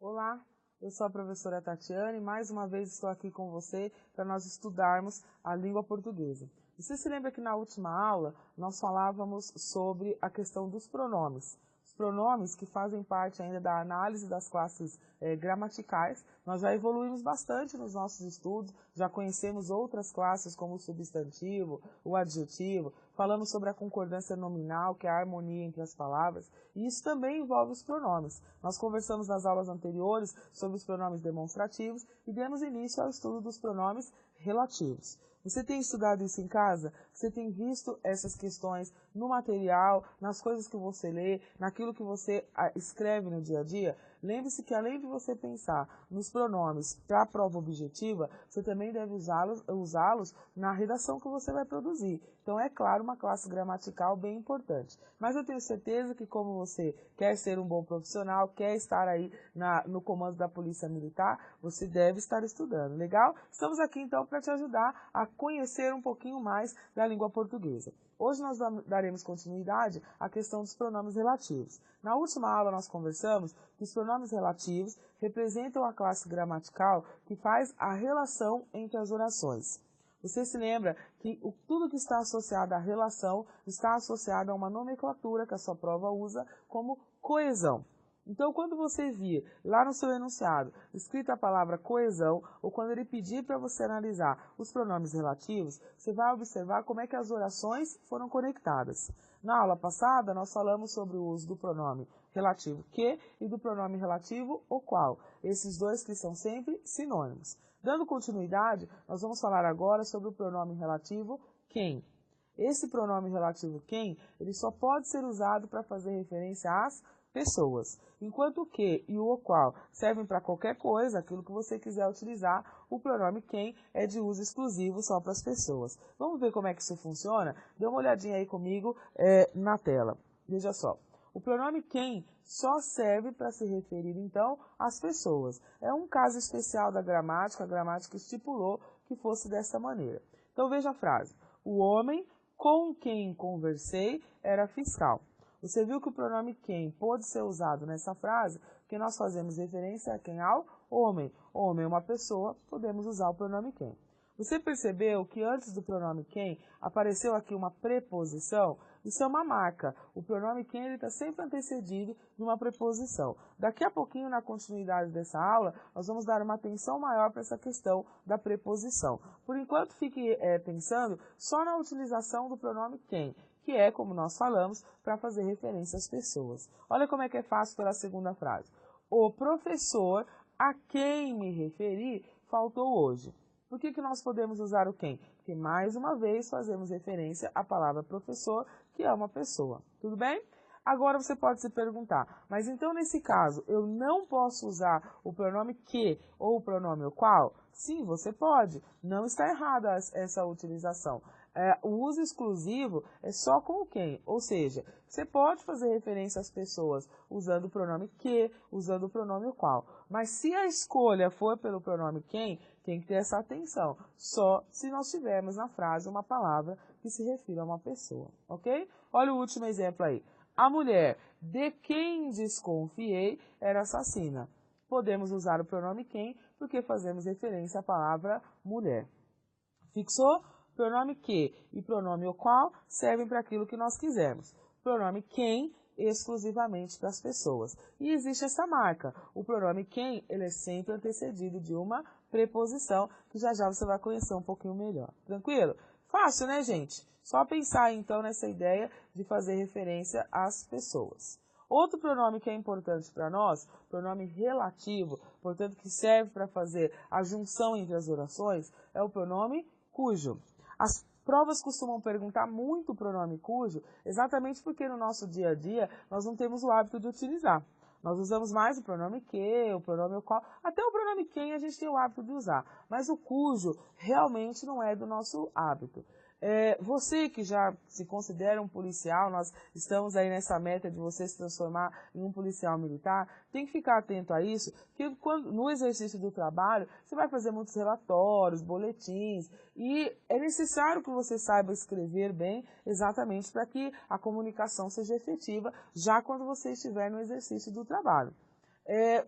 Olá, eu sou a professora Tatiane e mais uma vez estou aqui com você para nós estudarmos a língua portuguesa. Você se lembra que na última aula nós falávamos sobre a questão dos pronomes. Os pronomes que fazem parte ainda da análise das classes gramaticais. Nós já evoluímos bastante nos nossos estudos, já conhecemos outras classes como o substantivo, o adjetivo, falamos sobre a concordância nominal, que é a harmonia entre as palavras, e isso também envolve os pronomes. Nós conversamos nas aulas anteriores sobre os pronomes demonstrativos e demos início ao estudo dos pronomes relativos. Você tem estudado isso em casa? Você tem visto essas questões no material, nas coisas que você lê, naquilo que você escreve no dia a dia? Lembre-se que além de você pensar nos pronomes para a prova objetiva, você também deve usá-los na redação que você vai produzir. Então, é claro, uma classe gramatical bem importante. Mas eu tenho certeza que como você quer ser um bom profissional, quer estar aí no comando da Polícia Militar, você deve estar estudando. Legal? Estamos aqui então para te ajudar a conhecer um pouquinho mais da língua portuguesa. Hoje nós daremos continuidade à questão dos pronomes relativos. Na última aula nós conversamos que os pronomes relativos representam a classe gramatical que faz a relação entre as orações. Você se lembra que tudo que está associado à relação está associado a uma nomenclatura que a sua prova usa como coesão. Então, quando você vir lá no seu enunciado escrita a palavra coesão, ou quando ele pedir para você analisar os pronomes relativos, você vai observar como é que as orações foram conectadas. Na aula passada, nós falamos sobre o uso do pronome relativo que e do pronome relativo o qual, esses dois que são sempre sinônimos. Dando continuidade, nós vamos falar agora sobre o pronome relativo quem. Esse pronome relativo quem, ele só pode ser usado para fazer referência às pessoas. Enquanto o que e o qual servem para qualquer coisa, aquilo que você quiser utilizar, o pronome quem é de uso exclusivo só para as pessoas. Vamos ver como é que isso funciona? Dê uma olhadinha aí comigo na tela. Veja só. O pronome quem só serve para se referir, então, às pessoas. É um caso especial da gramática, a gramática estipulou que fosse dessa maneira. Então, veja a frase. O homem com quem conversei era fiscal. Você viu que o pronome quem pode ser usado nessa frase, porque nós fazemos referência a quem? Ao homem. Homem é uma pessoa, podemos usar o pronome quem. Você percebeu que antes do pronome quem apareceu aqui uma preposição? Isso é uma marca. O pronome quem está sempre antecedido de uma preposição. Daqui a pouquinho, na continuidade dessa aula, nós vamos dar uma atenção maior para essa questão da preposição. Por enquanto, fique pensando só na utilização do pronome quem, que é, como nós falamos, para fazer referência às pessoas. Olha como é que é fácil pela segunda frase. O professor a quem me referi faltou hoje. Por que nós podemos usar o quem? Porque, mais uma vez, fazemos referência à palavra professor, que é uma pessoa. Tudo bem? Agora você pode se perguntar, mas então nesse caso, eu não posso usar o pronome que ou o pronome o qual? Sim, você pode. Não está errada essa utilização. O uso exclusivo é só com o quem, ou seja, você pode fazer referência às pessoas usando o pronome que, usando o pronome o qual. Mas se a escolha for pelo pronome quem, tem que ter essa atenção, só se nós tivermos na frase uma palavra que se refira a uma pessoa, ok? Olha o último exemplo aí. A mulher de quem desconfiei era assassina. Podemos usar o pronome quem porque fazemos referência à palavra mulher. Fixou? Pronome que e pronome o qual servem para aquilo que nós quisermos. Pronome quem exclusivamente para as pessoas. E existe essa marca. O pronome quem, ele é sempre antecedido de uma preposição, que já já você vai conhecer um pouquinho melhor. Tranquilo? Fácil, né, gente? Só pensar, então, nessa ideia de fazer referência às pessoas. Outro pronome que é importante para nós, pronome relativo, portanto, que serve para fazer a junção entre as orações, é o pronome cujo. As provas costumam perguntar muito o pronome cujo, exatamente porque no nosso dia a dia nós não temos o hábito de utilizar. Nós usamos mais o pronome que, o pronome o qual, até o pronome quem a gente tem o hábito de usar, mas o cujo realmente não é do nosso hábito. Você que já se considera um policial, nós estamos aí nessa meta de você se transformar em um policial militar, tem que ficar atento a isso, porque no exercício do trabalho, você vai fazer muitos relatórios, boletins, e é necessário que você saiba escrever bem, exatamente para que a comunicação seja efetiva, já quando você estiver no exercício do trabalho.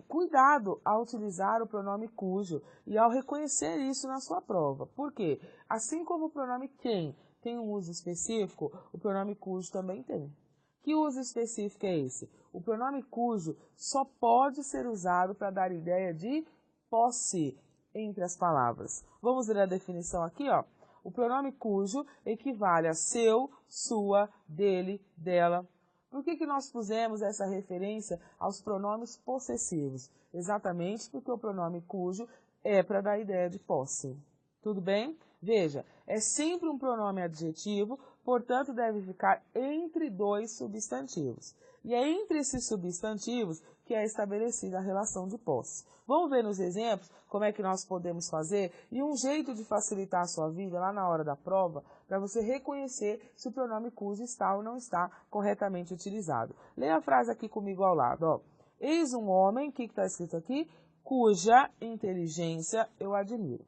Cuidado ao utilizar o pronome cujo e ao reconhecer isso na sua prova. Por quê? Assim como o pronome quem tem um uso específico, o pronome cujo também tem. Que uso específico é esse? O pronome cujo só pode ser usado para dar ideia de posse entre as palavras. Vamos ler a definição aqui, ó. O pronome cujo equivale a seu, sua, dele, dela. Por que nós pusemos essa referência aos pronomes possessivos? Exatamente porque o pronome cujo é para dar ideia de posse. Tudo bem? Veja, é sempre um pronome adjetivo, portanto deve ficar entre dois substantivos. E é entre esses substantivos que é estabelecida a relação de posse. Vamos ver nos exemplos como é que nós podemos fazer e um jeito de facilitar a sua vida lá na hora da prova para você reconhecer se o pronome cujo está ou não está corretamente utilizado. Leia a frase aqui comigo ao lado. Ó. Eis um homem, o que está escrito aqui? Cuja inteligência eu admiro.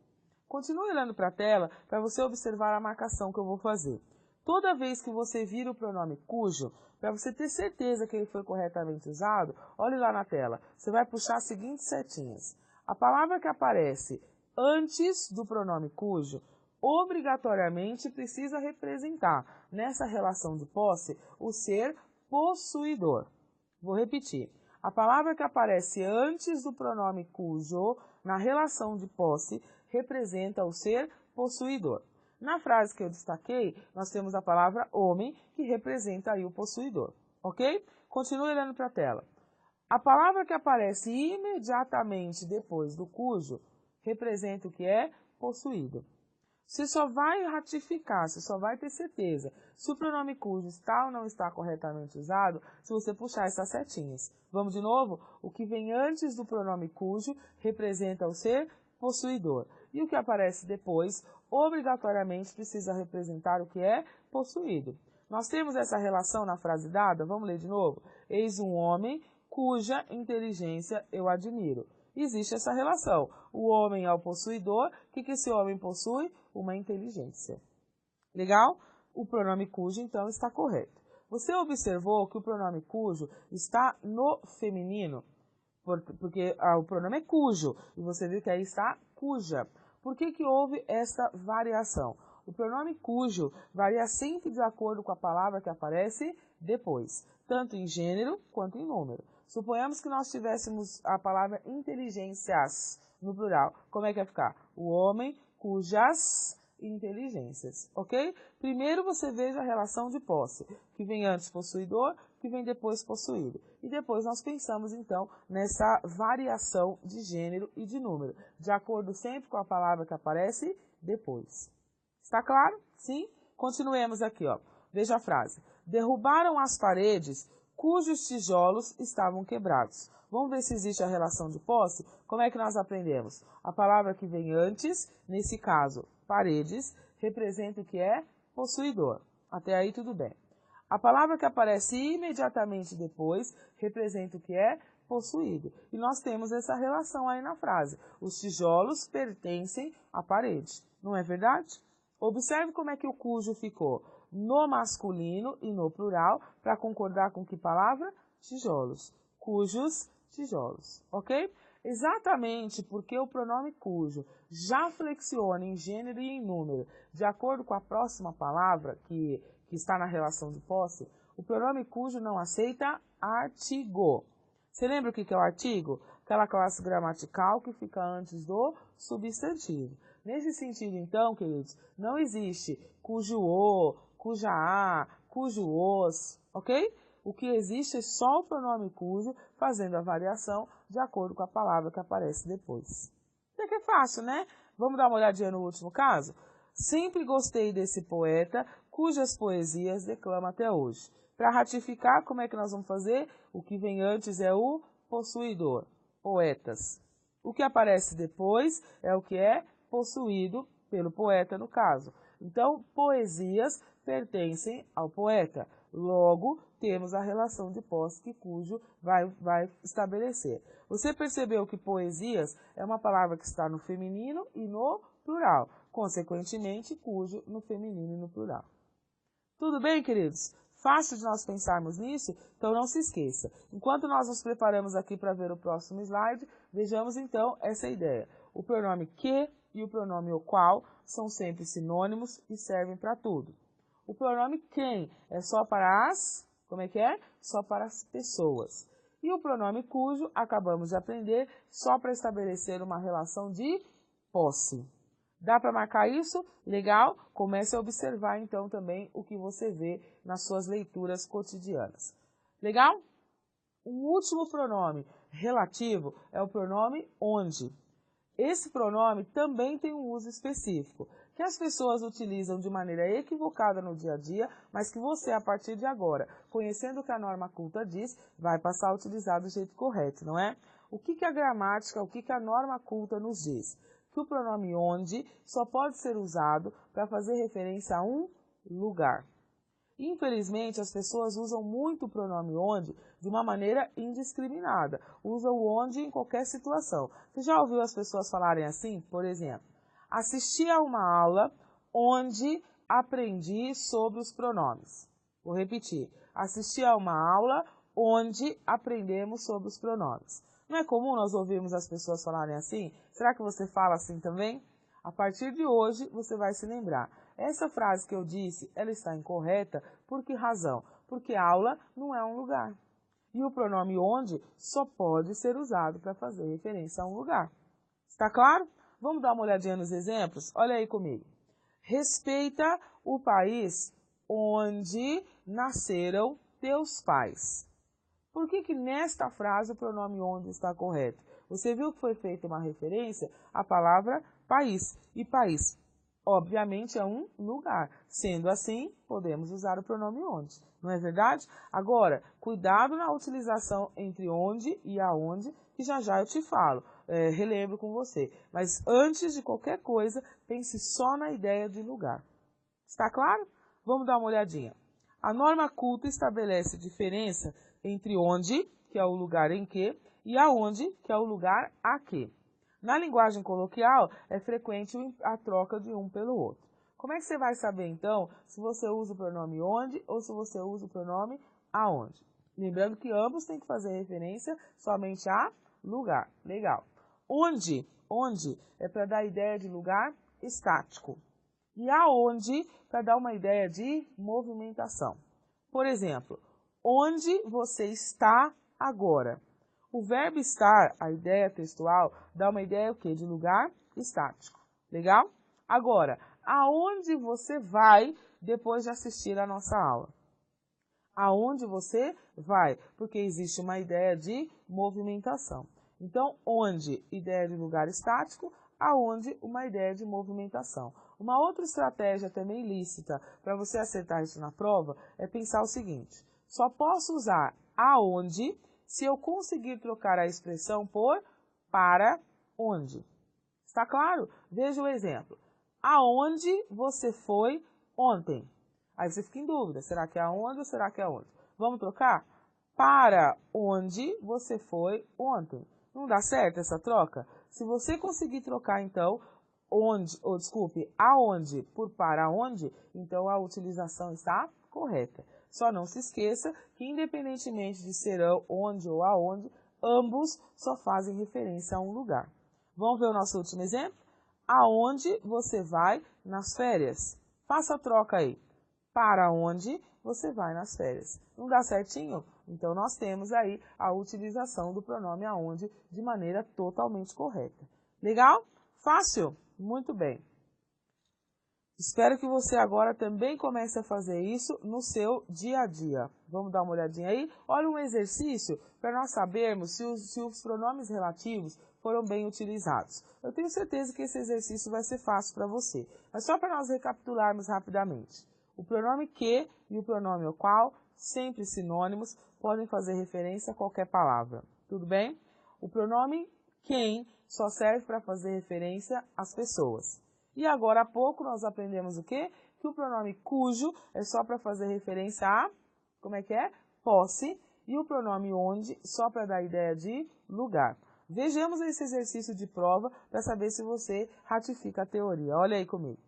Continue olhando para a tela para você observar a marcação que eu vou fazer. Toda vez que você vira o pronome cujo, para você ter certeza que ele foi corretamente usado, olhe lá na tela. Você vai puxar as seguintes setinhas. A palavra que aparece antes do pronome cujo, obrigatoriamente precisa representar, nessa relação de posse, o ser possuidor. Vou repetir. A palavra que aparece antes do pronome cujo, na relação de posse, representa o ser possuidor. Na frase que eu destaquei, nós temos a palavra homem, que representa aí o possuidor, ok? Continue olhando para a tela. A palavra que aparece imediatamente depois do cujo, representa o que é possuído. Você só vai ratificar, você só vai ter certeza se o pronome cujo está ou não está corretamente usado se você puxar essas setinhas. Vamos de novo? O que vem antes do pronome cujo representa o ser possuidor. E o que aparece depois, obrigatoriamente, precisa representar o que é possuído. Nós temos essa relação na frase dada, vamos ler de novo? Eis um homem cuja inteligência eu admiro. Existe essa relação. O homem é o possuidor. O que esse homem possui? Uma inteligência. Legal? O pronome cujo, então, está correto. Você observou que o pronome cujo está no feminino? Porque o pronome é cujo, e você viu que aí está cuja. Por que houve essa variação? O pronome cujo varia sempre de acordo com a palavra que aparece depois, tanto em gênero quanto em número. Suponhamos que nós tivéssemos a palavra inteligências no plural. Como é que vai ficar? O homem cujas inteligências, ok? Primeiro você veja a relação de posse, que vem antes possuidor, que vem depois possuído. E depois nós pensamos, então, nessa variação de gênero e de número, de acordo sempre com a palavra que aparece depois. Está claro? Sim? Continuemos aqui, ó. Veja a frase. Derrubaram as paredes cujos tijolos estavam quebrados. Vamos ver se existe a relação de posse? Como é que nós aprendemos? A palavra que vem antes, nesse caso, paredes, representa o que é possuidor. Até aí tudo bem. A palavra que aparece imediatamente depois representa o que é possuído. E nós temos essa relação aí na frase. Os tijolos pertencem à parede. Não é verdade? Observe como é que o cujo ficou no masculino e no plural para concordar com que palavra? Tijolos. Cujos tijolos. Ok? Exatamente porque o pronome cujo já flexiona em gênero e em número, de acordo com a próxima palavra que está na relação de posse, o pronome cujo não aceita artigo. Você lembra o que é o artigo? Aquela classe gramatical que fica antes do substantivo. Nesse sentido, então, queridos, não existe cujo o, cuja a, cujo os, ok? O que existe é só o pronome cujo fazendo a variação de acordo com a palavra que aparece depois. Até que é fácil, né? Vamos dar uma olhadinha no último caso? Sempre gostei desse poeta, cujas poesias declama até hoje. Para ratificar, como é que nós vamos fazer? O que vem antes é o possuidor, poetas. O que aparece depois é o que é possuído pelo poeta, no caso. Então, poesias pertencem ao poeta. Logo, temos a relação de posse que cujo vai estabelecer. Você percebeu que poesias é uma palavra que está no feminino e no plural. Consequentemente, cujo no feminino e no plural. Tudo bem, queridos? Fácil de nós pensarmos nisso? Então não se esqueça. Enquanto nós nos preparamos aqui para ver o próximo slide, vejamos então essa ideia. O pronome que e o pronome o qual são sempre sinônimos e servem para tudo. O pronome quem é só para as, como é que é? Só para as pessoas. E o pronome cujo, acabamos de aprender, só para estabelecer uma relação de posse. Dá para marcar isso? Legal? Comece a observar então também o que você vê nas suas leituras cotidianas. Legal? Um último pronome relativo é o pronome onde. Esse pronome também tem um uso específico, que as pessoas utilizam de maneira equivocada no dia a dia, mas que você, a partir de agora, conhecendo o que a norma culta diz, vai passar a utilizar do jeito correto, não é? O que a gramática, o que a norma culta nos diz? Que o pronome onde só pode ser usado para fazer referência a um lugar. Infelizmente, as pessoas usam muito o pronome onde de uma maneira indiscriminada. Usam o onde em qualquer situação. Você já ouviu as pessoas falarem assim? Por exemplo, assisti a uma aula onde aprendi sobre os pronomes. Vou repetir. Assisti a uma aula onde aprendemos sobre os pronomes. Não é comum nós ouvirmos as pessoas falarem assim? Será que você fala assim também? A partir de hoje, você vai se lembrar. Essa frase que eu disse, ela está incorreta. Por que razão? Porque aula não é um lugar. E o pronome onde só pode ser usado para fazer referência a um lugar. Está claro? Vamos dar uma olhadinha nos exemplos? Olha aí comigo. Respeita o país onde nasceram teus pais. Por que nesta frase o pronome onde está correto? Você viu que foi feita uma referência à palavra país. E país, obviamente, é um lugar. Sendo assim, podemos usar o pronome onde. Não é verdade? Agora, cuidado na utilização entre onde e aonde, que já eu te falo. Relembro com você. Mas antes de qualquer coisa, pense só na ideia de lugar. Está claro? Vamos dar uma olhadinha. A norma culta estabelece diferença entre onde, que é o lugar em que, e aonde, que é o lugar a que. Na linguagem coloquial, é frequente a troca de um pelo outro. Como é que você vai saber, então, se você usa o pronome onde ou se você usa o pronome aonde? Lembrando que ambos têm que fazer referência somente a lugar. Legal. Onde é para dar a ideia de lugar estático. E aonde para dar uma ideia de movimentação. Por exemplo, onde você está agora? O verbo estar, a ideia textual, dá uma ideia o quê? De lugar estático. Legal? Agora, aonde você vai depois de assistir a nossa aula? Aonde você vai? Porque existe uma ideia de movimentação. Então, onde, ideia de lugar estático, aonde, uma ideia de movimentação. Uma outra estratégia também lícita para você acertar isso na prova é pensar o seguinte: só posso usar aonde se eu conseguir trocar a expressão por para onde. Está claro? Veja o exemplo. Aonde você foi ontem? Aí você fica em dúvida, será que é aonde ou será que é onde? Vamos trocar? Para onde você foi ontem? Não dá certo essa troca? Se você conseguir trocar, então, aonde por para onde, então a utilização está correta. Só não se esqueça que, independentemente de ser onde ou aonde, ambos só fazem referência a um lugar. Vamos ver o nosso último exemplo? Aonde você vai nas férias? Faça a troca aí. Para onde você vai nas férias? Não dá certinho? Então, nós temos aí a utilização do pronome aonde de maneira totalmente correta. Legal? Fácil? Muito bem. Espero que você agora também comece a fazer isso no seu dia a dia. Vamos dar uma olhadinha aí? Olha um exercício para nós sabermos se os pronomes relativos foram bem utilizados. Eu tenho certeza que esse exercício vai ser fácil para você. Mas só para nós recapitularmos rapidamente. O pronome que e o pronome o qual, sempre sinônimos, podem fazer referência a qualquer palavra. Tudo bem? O pronome quem só serve para fazer referência às pessoas. E agora há pouco nós aprendemos o quê? Que o pronome cujo é só para fazer referência a, como é que é? Posse. E o pronome onde só para dar ideia de lugar. Vejamos esse exercício de prova para saber se você ratifica a teoria. Olha aí comigo.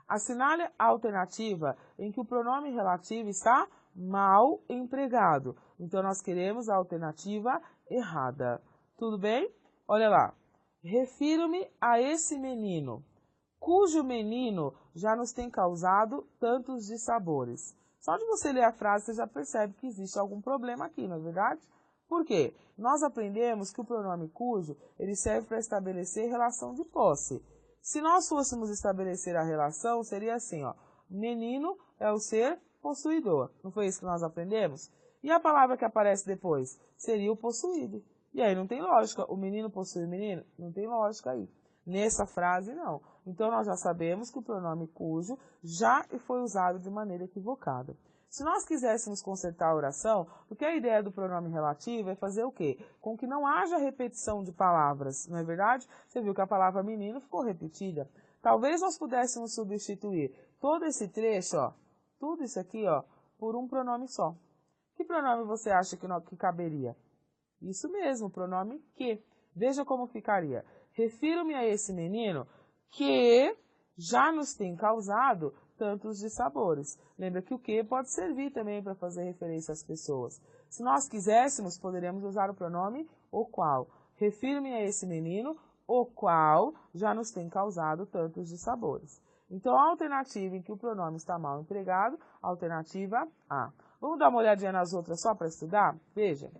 Assinale a alternativa em que o pronome relativo está mal empregado. Então, nós queremos a alternativa errada. Tudo bem? Olha lá. Refiro-me a esse menino, cujo menino já nos tem causado tantos dissabores. Só de você ler a frase, você já percebe que existe algum problema aqui, não é verdade? Por quê? Nós aprendemos que o pronome cujo, ele serve para estabelecer relação de posse. Se nós fôssemos estabelecer a relação, seria assim, ó. Menino é o ser possuidor. Não foi isso que nós aprendemos? E a palavra que aparece depois? Seria o possuído. E aí não tem lógica. O menino possui o menino? Não tem lógica aí. Nessa frase, não. Então, nós já sabemos que o pronome cujo já foi usado de maneira equivocada. Se nós quiséssemos consertar a oração, porque a ideia do pronome relativo é fazer o quê? Com que não haja repetição de palavras, não é verdade? Você viu que a palavra menino ficou repetida. Talvez nós pudéssemos substituir todo esse trecho, ó, tudo isso aqui, ó, por um pronome só. Que pronome você acha que caberia? Isso mesmo, o pronome que. Veja como ficaria. Refiro-me a esse menino que já nos tem causado tantos dissabores. Lembra que o que pode servir também para fazer referência às pessoas. Se nós quiséssemos, poderíamos usar o pronome o qual. Refiro-me a esse menino, o qual já nos tem causado tantos dissabores. Então, a alternativa em que o pronome está mal empregado, alternativa A. Vamos dar uma olhadinha nas outras só para estudar? Veja.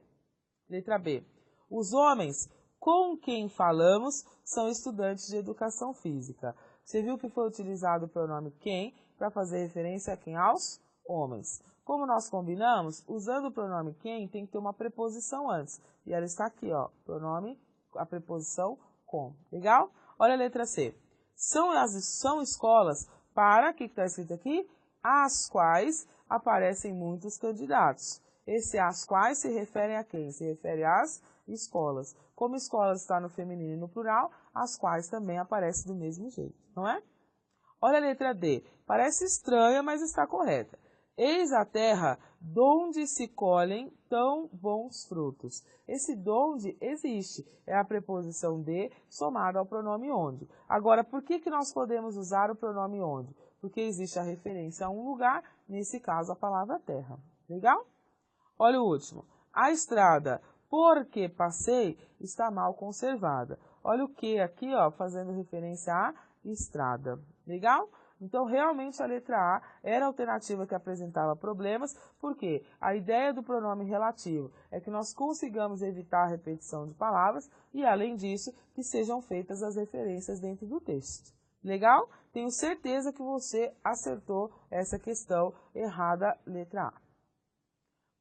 Letra B. Os homens com quem falamos são estudantes de educação física. Você viu que foi utilizado o pronome quem para fazer referência a quem? Aos homens. Como nós combinamos, usando o pronome quem, tem que ter uma preposição antes. E ela está aqui, ó, pronome, a preposição com. Legal? Olha a letra C. São escolas para, o que está escrito aqui? Às quais aparecem muitos candidatos. Esse às quais se refere a quem? Se refere às escolas. Como escolas está no feminino e no plural, as quais também aparecem do mesmo jeito, não é? Olha a letra D. Parece estranha, mas está correta. Eis a terra donde se colhem tão bons frutos. Esse donde existe, é a preposição de somada ao pronome onde. Agora, por que nós podemos usar o pronome onde? Porque existe a referência a um lugar, nesse caso a palavra terra. Legal? Olha o último. A estrada por que passei está mal conservada. Olha o que aqui, ó, fazendo referência à estrada. Legal? Então, realmente, a letra A era a alternativa que apresentava problemas, porque a ideia do pronome relativo é que nós consigamos evitar a repetição de palavras e, além disso, que sejam feitas as referências dentro do texto. Legal? Tenho certeza que você acertou essa questão errada, letra A.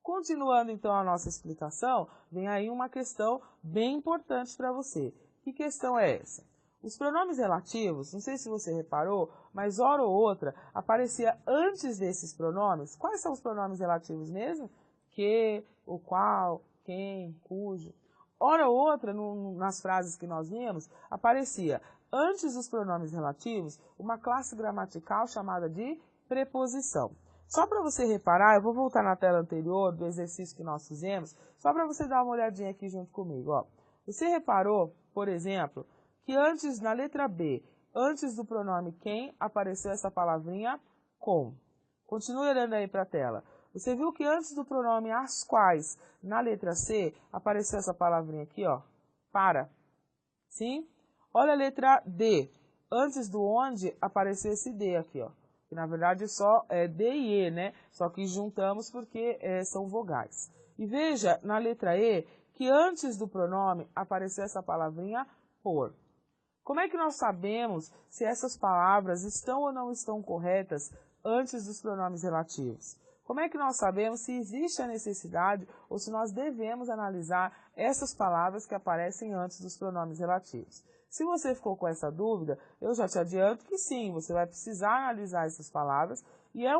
Continuando, então, a nossa explicação, vem aí uma questão bem importante para você. Que questão é essa? Os pronomes relativos, não sei se você reparou, mas hora ou outra aparecia antes desses pronomes. Quais são os pronomes relativos mesmo? Que, o qual, quem, cujo. Hora ou outra, nas frases que nós vimos, aparecia antes dos pronomes relativos uma classe gramatical chamada de preposição. Só para você reparar, eu vou voltar na tela anterior do exercício que nós fizemos, só para você dar uma olhadinha aqui junto comigo. Ó. Você reparou, por exemplo, que antes, na letra B, antes do pronome quem, apareceu essa palavrinha com. Continue olhando aí para a tela. Você viu que antes do pronome as quais, na letra C, apareceu essa palavrinha aqui, ó, para. Sim? Olha a letra D. Antes do onde, apareceu esse D aqui, ó. Que na verdade só é D e E, né? Só que juntamos porque são vogais. E veja na letra E que antes do pronome apareceu essa palavrinha por. Como é que nós sabemos se essas palavras estão ou não estão corretas antes dos pronomes relativos? Como é que nós sabemos se existe a necessidade ou se nós devemos analisar essas palavras que aparecem antes dos pronomes relativos? Se você ficou com essa dúvida, eu já te adianto que sim, você vai precisar analisar essas palavras e é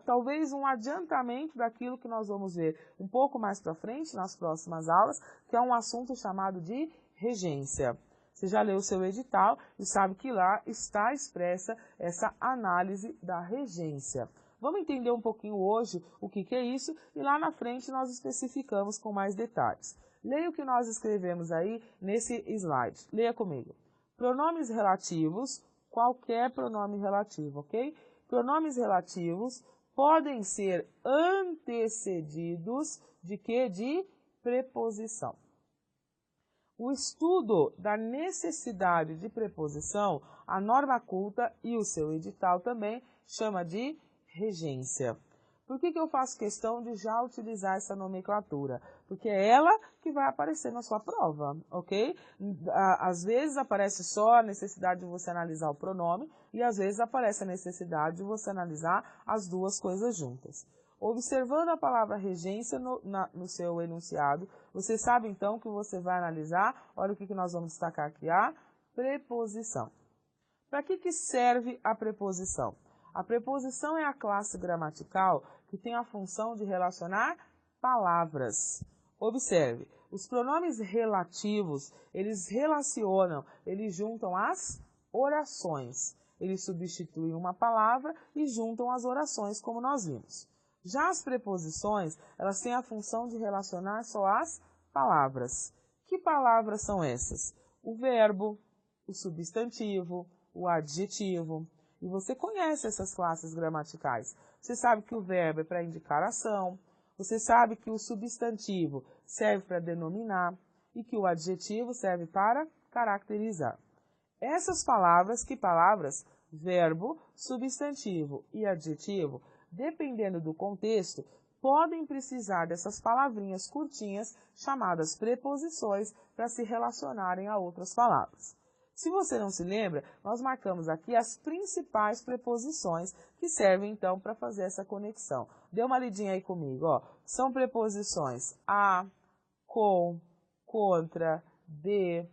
talvez um adiantamento daquilo que nós vamos ver um pouco mais para frente, nas próximas aulas, que é um assunto chamado de regência. Você já leu o seu edital e sabe que lá está expressa essa análise da regência. Vamos entender um pouquinho hoje o que é isso e lá na frente nós especificamos com mais detalhes. Leia o que nós escrevemos aí nesse slide. Leia comigo. Pronomes relativos, qualquer pronome relativo, ok? Pronomes relativos podem ser antecedidos de quê? De preposição. O estudo da necessidade de preposição, a norma culta e o seu edital também chama de regência. Por que eu faço questão de já utilizar essa nomenclatura? Porque é ela que vai aparecer na sua prova, ok? Às vezes aparece só a necessidade de você analisar o pronome e às vezes aparece a necessidade de você analisar as duas coisas juntas. Observando a palavra regência no seu enunciado, você sabe então que você vai analisar, olha o que nós vamos destacar aqui, a preposição. Para que serve a preposição? A preposição é a classe gramatical que tem a função de relacionar palavras. Observe, os pronomes relativos, eles relacionam, eles juntam as orações. Eles substituem uma palavra e juntam as orações, como nós vimos. Já as preposições, elas têm a função de relacionar só as palavras. Que palavras são essas? O verbo, o substantivo, o adjetivo. E você conhece essas classes gramaticais. Você sabe que o verbo é para indicar ação, você sabe que o substantivo serve para denominar e que o adjetivo serve para caracterizar. Essas palavras, que palavras? Verbo, substantivo e adjetivo, dependendo do contexto, podem precisar dessas palavrinhas curtinhas chamadas preposições para se relacionarem a outras palavras. Se você não se lembra, nós marcamos aqui as principais preposições que servem então para fazer essa conexão. Dê uma lidinha aí comigo, ó. São preposições a, com, contra, de,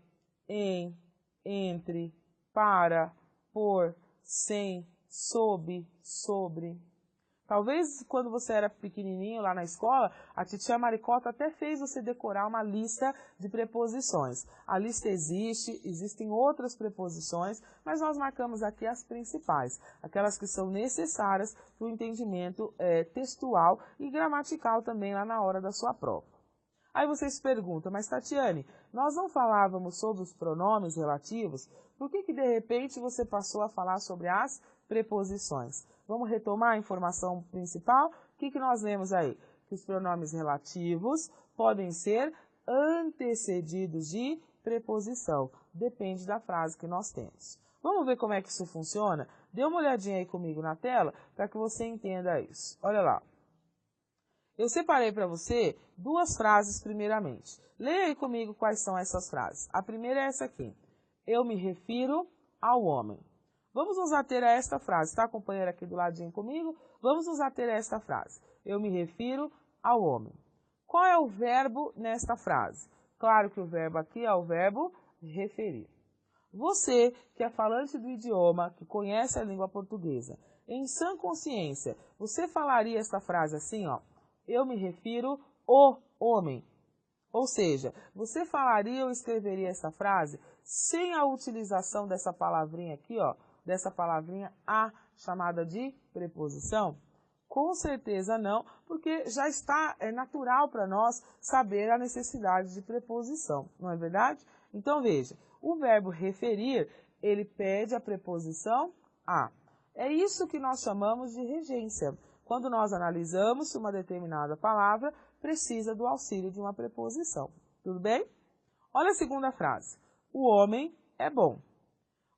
em, entre, para, por, sem, sob, sobre. Talvez quando você era pequenininho lá na escola, a titia Maricota até fez você decorar uma lista de preposições. A lista existe, existem outras preposições, mas nós marcamos aqui as principais, aquelas que são necessárias para o entendimento textual e gramatical também lá na hora da sua prova. Aí você se pergunta, mas Tatiane, nós não falávamos sobre os pronomes relativos? Por que de repente você passou a falar sobre as preposições? Vamos retomar a informação principal? O que nós lemos aí? Que os pronomes relativos podem ser antecedidos de preposição. Depende da frase que nós temos. Vamos ver como é que isso funciona? Dê uma olhadinha aí comigo na tela para que você entenda isso. Olha lá. Eu separei para você duas frases primeiramente. Leia aí comigo quais são essas frases. A primeira é essa aqui. Eu me refiro ao homem. Vamos nos ater a esta frase. Está acompanhando aqui do ladinho comigo? Vamos nos ater a esta frase. Eu me refiro ao homem. Qual é o verbo nesta frase? Claro que o verbo aqui é o verbo referir. Você, que é falante do idioma, que conhece a língua portuguesa, em sã consciência, você falaria esta frase assim, ó. Eu me refiro ao homem. Ou seja, você falaria ou escreveria essa frase sem a utilização dessa palavrinha aqui, ó, dessa palavrinha a, chamada de preposição? Com certeza não, porque já está, é natural para nós saber a necessidade de preposição, não é verdade? Então veja, o verbo referir, ele pede a preposição a. É isso que nós chamamos de regência. Quando nós analisamos se uma determinada palavra precisa do auxílio de uma preposição. Tudo bem? Olha a segunda frase. O homem é bom.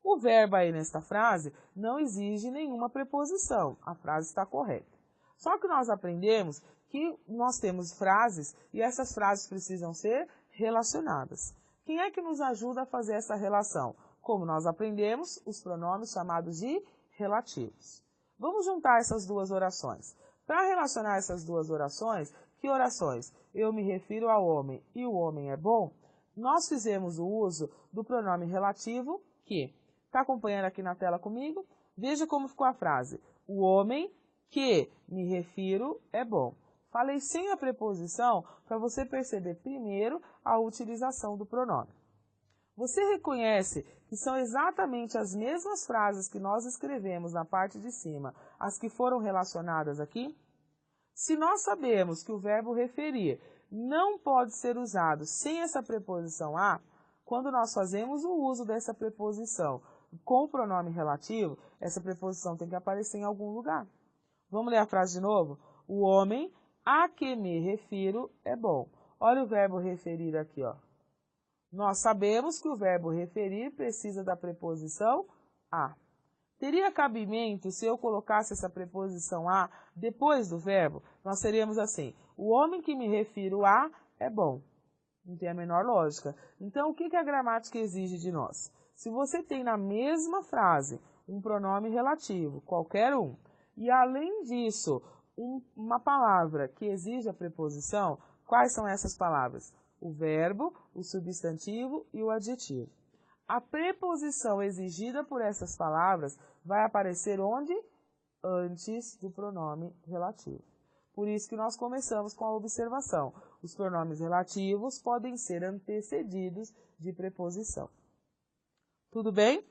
O verbo aí nesta frase não exige nenhuma preposição. A frase está correta. Só que nós aprendemos que nós temos frases e essas frases precisam ser relacionadas. Quem é que nos ajuda a fazer essa relação? Como nós aprendemos, os pronomes chamados de relativos. Vamos juntar essas duas orações. Para relacionar essas duas orações, que orações? Eu me refiro ao homem e o homem é bom. Nós fizemos o uso do pronome relativo que. Está acompanhando aqui na tela comigo? Veja como ficou a frase. O homem que me refiro é bom. Falei sem a preposição para você perceber primeiro a utilização do pronome. Você reconhece que são exatamente as mesmas frases que nós escrevemos na parte de cima, as que foram relacionadas aqui? Se nós sabemos que o verbo referir não pode ser usado sem essa preposição a, quando nós fazemos o uso dessa preposição com o pronome relativo, essa preposição tem que aparecer em algum lugar. Vamos ler a frase de novo? O homem a que me refiro é bom. Olha o verbo referir aqui, ó. Nós sabemos que o verbo referir precisa da preposição a. Teria cabimento se eu colocasse essa preposição a depois do verbo? Nós seríamos assim, o homem que me refiro a é bom. Não tem a menor lógica. Então, o que a gramática exige de nós? Se você tem na mesma frase um pronome relativo, qualquer um, e além disso, uma palavra que exige a preposição, quais são essas palavras? O verbo, o substantivo e o adjetivo. A preposição exigida por essas palavras vai aparecer onde? Antes do pronome relativo. Por isso que nós começamos com a observação. Os pronomes relativos podem ser antecedidos de preposição. Tudo bem?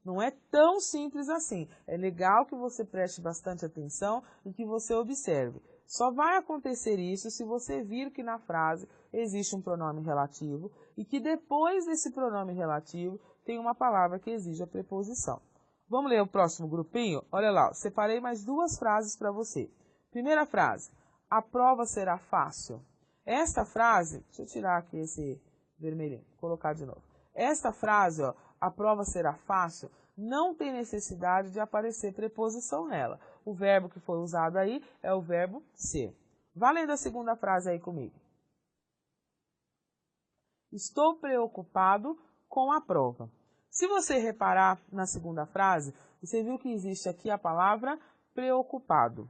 Não é tão simples assim. É legal que você preste bastante atenção e que você observe. Só vai acontecer isso se você vir que na frase existe um pronome relativo e que depois desse pronome relativo tem uma palavra que exige a preposição. Vamos ler o próximo grupinho? Olha lá, eu separei mais duas frases para você. Primeira frase, a prova será fácil. Esta frase, deixa eu tirar aqui esse vermelhinho, colocar de novo. Esta frase, ó, a prova será fácil, não tem necessidade de aparecer preposição nela. O verbo que foi usado aí é o verbo ser. Vá lendo a segunda frase aí comigo. Estou preocupado com a prova. Se você reparar na segunda frase, você viu que existe aqui a palavra preocupado.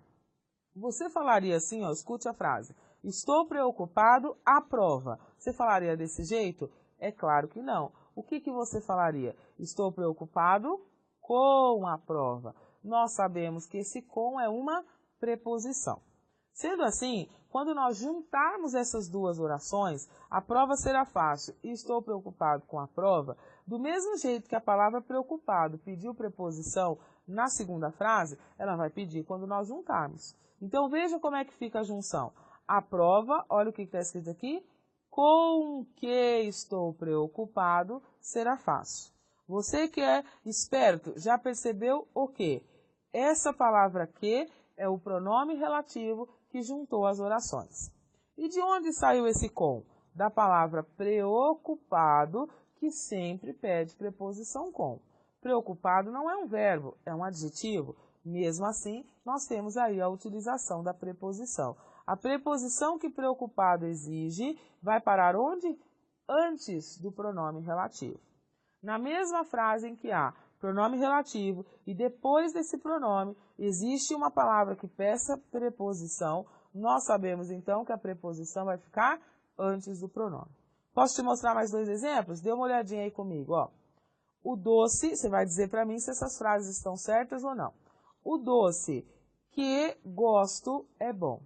Você falaria assim, ó, escute a frase. Estou preocupado à prova. Você falaria desse jeito? É claro que não. O que você falaria? Estou preocupado com a prova. Nós sabemos que esse com é uma preposição. Sendo assim, quando nós juntarmos essas duas orações, a prova será fácil e estou preocupado com a prova, do mesmo jeito que a palavra preocupado pediu preposição na segunda frase, ela vai pedir quando nós juntarmos. Então veja como é que fica a junção. A prova, olha o que está escrito aqui, com que estou preocupado será fácil. Você que é esperto, já percebeu o quê? Essa palavra que é o pronome relativo que juntou as orações. E de onde saiu esse com? Da palavra preocupado, que sempre pede preposição com. Preocupado não é um verbo, é um adjetivo. Mesmo assim, nós temos aí a utilização da preposição. A preposição que preocupado exige vai parar onde? Antes do pronome relativo. Na mesma frase em que há pronome relativo e depois desse pronome existe uma palavra que peça preposição, nós sabemos então que a preposição vai ficar antes do pronome. Posso te mostrar mais dois exemplos? Dê uma olhadinha aí comigo, ó. O doce, você vai dizer para mim se essas frases estão certas ou não. O doce que gosto é bom.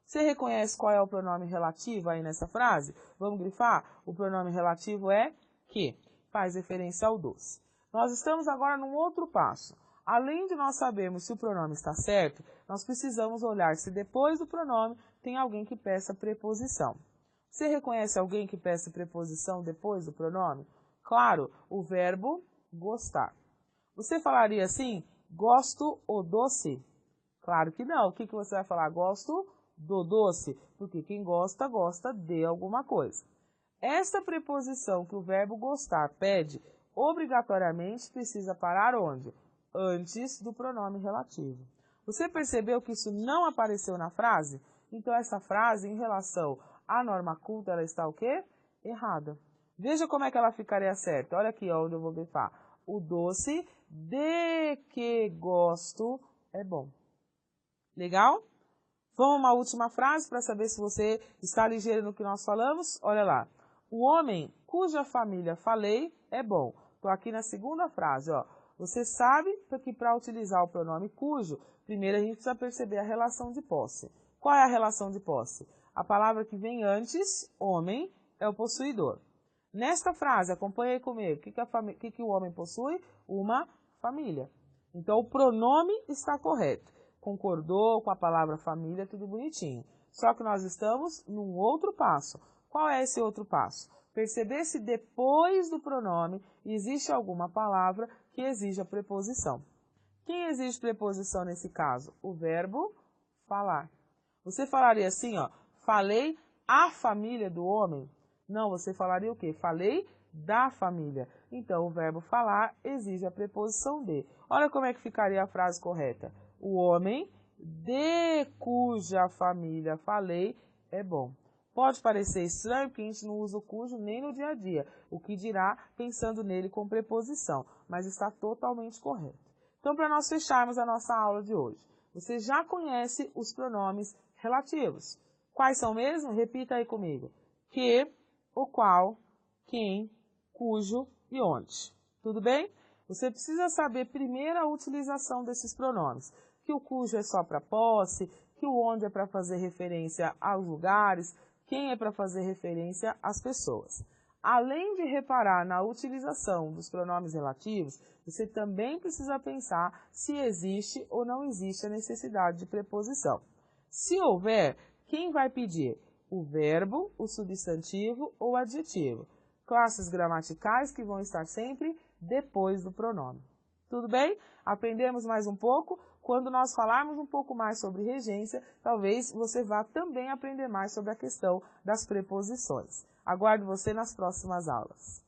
Você reconhece qual é o pronome relativo aí nessa frase? Vamos grifar? O pronome relativo é que, faz referência ao doce. Nós estamos agora num outro passo. Além de nós sabermos se o pronome está certo, nós precisamos olhar se depois do pronome tem alguém que peça preposição. Você reconhece alguém que peça preposição depois do pronome? Claro, o verbo gostar. Você falaria assim, gosto o doce? Claro que não. O que você vai falar? Gosto do doce, porque quem gosta, gosta de alguma coisa. Esta preposição que o verbo gostar pede, obrigatoriamente precisa parar onde? Antes do pronome relativo. Você percebeu que isso não apareceu na frase? Então essa frase, em relação à norma culta, ela está o quê? Errada. Veja como é que ela ficaria certa. Olha aqui onde eu vou grifar. O doce de que gosto é bom. Legal? Vamos a uma última frase para saber se você está ligeiro no que nós falamos? Olha lá. O homem cuja família falei é bom. Estou aqui na segunda frase, ó. Você sabe que para utilizar o pronome cujo, primeiro a gente precisa perceber a relação de posse. Qual é a relação de posse? A palavra que vem antes, homem, é o possuidor. Nesta frase, acompanhe aí comigo, o que o homem possui? Uma família. Então, o pronome está correto. Concordou com a palavra família, tudo bonitinho. Só que nós estamos num outro passo. Qual é esse outro passo? Perceber se depois do pronome existe alguma palavra que exija preposição. Quem exige preposição nesse caso? O verbo falar. Você falaria assim, ó, falei a família do homem? Não, você falaria o quê? Falei da família. Então, o verbo falar exige a preposição de. Olha como é que ficaria a frase correta. O homem de cuja família falei é bom. Pode parecer estranho porque a gente não usa o cujo nem no dia a dia, o que dirá pensando nele com preposição, mas está totalmente correto. Então, para nós fecharmos a nossa aula de hoje, você já conhece os pronomes relativos. Quais são mesmo? Repita aí comigo. Que, o qual, quem, cujo e onde. Tudo bem? Você precisa saber primeiro a utilização desses pronomes. Que o cujo é só para posse, que o onde é para fazer referência aos lugares, quem é para fazer referência às pessoas. Além de reparar na utilização dos pronomes relativos, você também precisa pensar se existe ou não existe a necessidade de preposição. Se houver, quem vai pedir? O verbo, o substantivo ou o adjetivo. Classes gramaticais que vão estar sempre depois do pronome. Tudo bem? Aprendemos mais um pouco? Quando nós falarmos um pouco mais sobre regência, talvez você vá também aprender mais sobre a questão das preposições. Aguardo você nas próximas aulas.